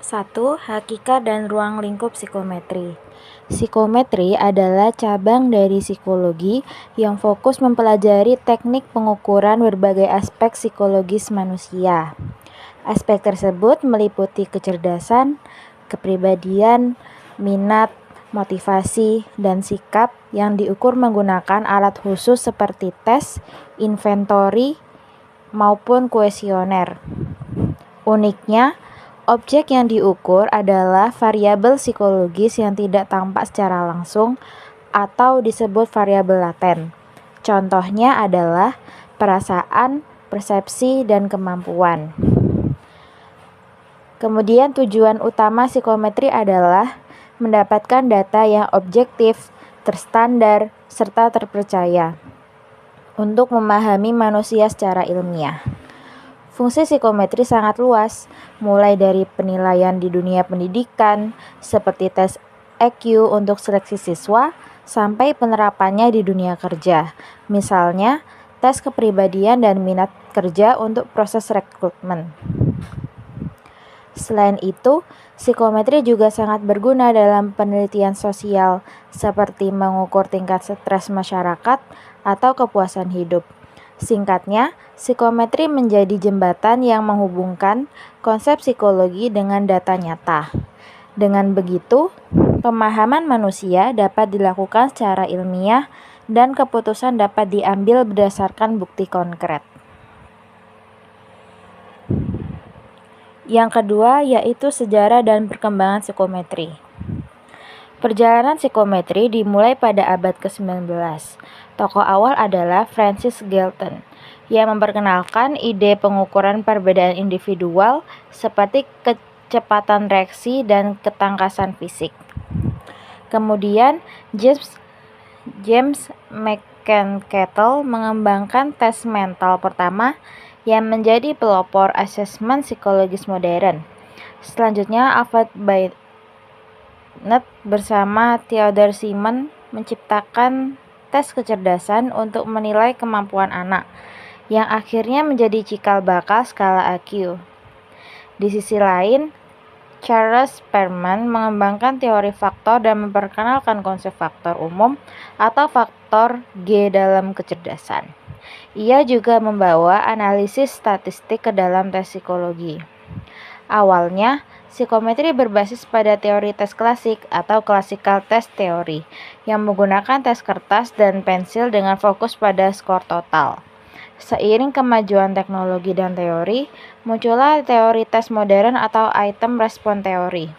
1. Hakikat dan ruang lingkup psikometri. Psikometri adalah cabang dari psikologi yang fokus mempelajari teknik pengukuran berbagai aspek psikologis manusia. Aspek tersebut meliputi kecerdasan, kepribadian, minat, motivasi, dan sikap yang diukur menggunakan alat khusus seperti tes, inventory, maupun kuesioner. Uniknya, objek yang diukur adalah variabel psikologis yang tidak tampak secara langsung atau disebut variabel laten. Contohnya adalah perasaan, persepsi, dan kemampuan. Kemudian tujuan utama psikometri adalah mendapatkan data yang objektif, terstandar, serta terpercaya untuk memahami manusia secara ilmiah. Fungsi psikometri sangat luas, mulai dari penilaian di dunia pendidikan, seperti tes EQ untuk seleksi siswa, sampai penerapannya di dunia kerja. Misalnya, tes kepribadian dan minat kerja untuk proses rekrutmen. Selain itu, psikometri juga sangat berguna dalam penelitian sosial, seperti mengukur tingkat stres masyarakat atau kepuasan hidup. Singkatnya, psikometri menjadi jembatan yang menghubungkan konsep psikologi dengan data nyata. Dengan begitu, pemahaman manusia dapat dilakukan secara ilmiah dan keputusan dapat diambil berdasarkan bukti konkret. Yang kedua yaitu sejarah dan perkembangan psikometri. Perjalanan psikometri dimulai pada abad ke-19. Tokoh awal adalah Francis Galton, yang memperkenalkan ide pengukuran perbedaan individual seperti kecepatan reaksi dan ketangkasan fisik. Kemudian James McCandless mengembangkan tes mental pertama yang menjadi pelopor asesmen psikologis modern. Selanjutnya, Alfred Binet bersama Theodore Simmons menciptakan tes kecerdasan untuk menilai kemampuan anak, yang akhirnya menjadi cikal bakal skala IQ. Di sisi lain, Charles Perman mengembangkan teori faktor dan memperkenalkan konsep faktor umum atau faktor G dalam kecerdasan. Ia juga membawa analisis statistik ke dalam tes psikologi. Awalnya, psikometri berbasis pada teori tes klasik atau classical test theory yang menggunakan tes kertas dan pensil dengan fokus pada skor total. Seiring kemajuan teknologi dan teori, muncullah teori tes modern atau item response theory.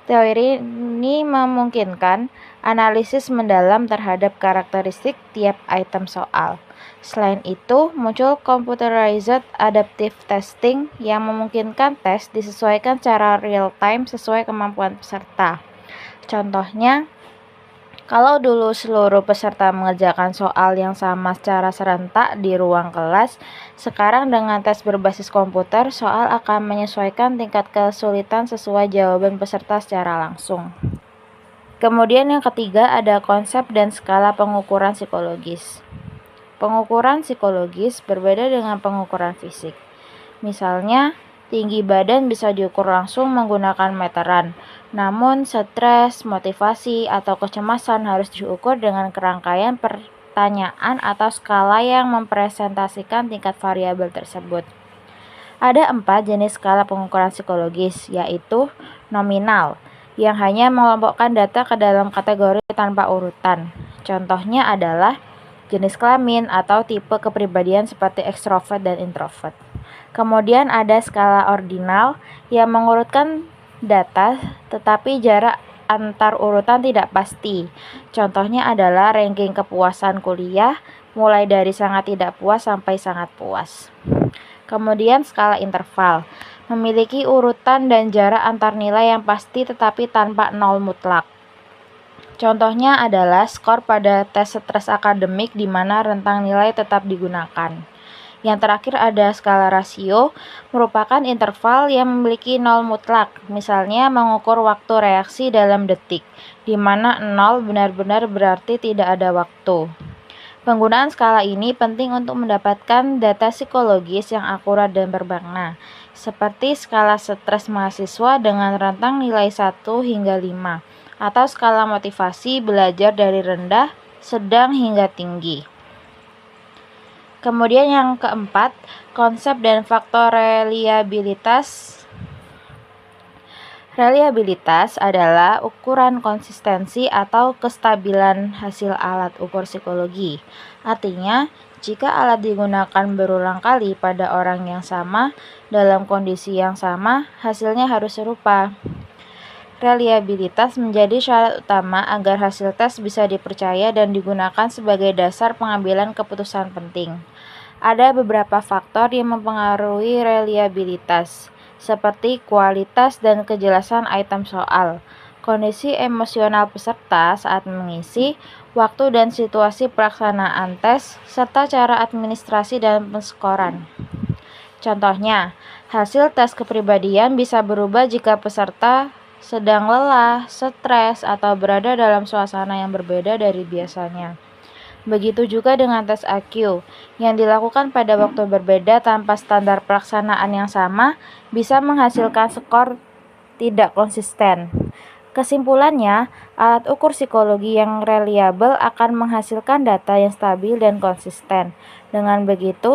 Teori ini memungkinkan analisis mendalam terhadap karakteristik tiap item soal. Selain itu, muncul computerized adaptive testing yang memungkinkan tes disesuaikan secara real-time sesuai kemampuan peserta. Contohnya, kalau dulu seluruh peserta mengerjakan soal yang sama secara serentak di ruang kelas, sekarang dengan tes berbasis komputer, soal akan menyesuaikan tingkat kesulitan sesuai jawaban peserta secara langsung. Kemudian yang ketiga ada konsep dan skala pengukuran psikologis. Pengukuran psikologis berbeda dengan pengukuran fisik. Misalnya, tinggi badan bisa diukur langsung menggunakan meteran, namun stres, motivasi, atau kecemasan harus diukur dengan kerangkaian pertanyaan atau skala yang mempresentasikan tingkat variabel tersebut. Ada 4 jenis skala pengukuran psikologis, yaitu nominal, yang hanya mengelompokkan data ke dalam kategori tanpa urutan. Contohnya adalah jenis kelamin atau tipe kepribadian seperti ekstrovert dan introvert. Kemudian ada skala ordinal yang mengurutkan data tetapi jarak antar urutan tidak pasti. Contohnya adalah ranking kepuasan kuliah mulai dari sangat tidak puas sampai sangat puas. Kemudian skala interval memiliki urutan dan jarak antar nilai yang pasti tetapi tanpa nol mutlak. Contohnya adalah skor pada tes stres akademik di mana rentang nilai tetap digunakan. Yang terakhir ada skala rasio, merupakan interval yang memiliki nol mutlak, misalnya mengukur waktu reaksi dalam detik, di mana 0 benar-benar berarti tidak ada waktu. Penggunaan skala ini penting untuk mendapatkan data psikologis yang akurat dan bermakna, seperti skala stres mahasiswa dengan rentang nilai 1 hingga 5, atau skala motivasi belajar dari rendah, sedang, hingga tinggi. Kemudian yang keempat, konsep dan faktor reliabilitas. Reliabilitas adalah ukuran konsistensi atau kestabilan hasil alat ukur psikologi. Artinya, jika alat digunakan berulang kali pada orang yang sama, dalam kondisi yang sama, hasilnya harus serupa. Reliabilitas menjadi syarat utama agar hasil tes bisa dipercaya dan digunakan sebagai dasar pengambilan keputusan penting. Ada beberapa faktor yang mempengaruhi reliabilitas, seperti kualitas dan kejelasan item soal, kondisi emosional peserta saat mengisi, waktu dan situasi pelaksanaan tes, serta cara administrasi dan penskoran. Contohnya, hasil tes kepribadian bisa berubah jika peserta sedang lelah, stres, atau berada dalam suasana yang berbeda dari biasanya. Begitu juga dengan tes IQ, yang dilakukan pada waktu berbeda tanpa standar pelaksanaan yang sama, bisa menghasilkan skor tidak konsisten. Kesimpulannya, alat ukur psikologi yang reliabel akan menghasilkan data yang stabil dan konsisten. Dengan begitu,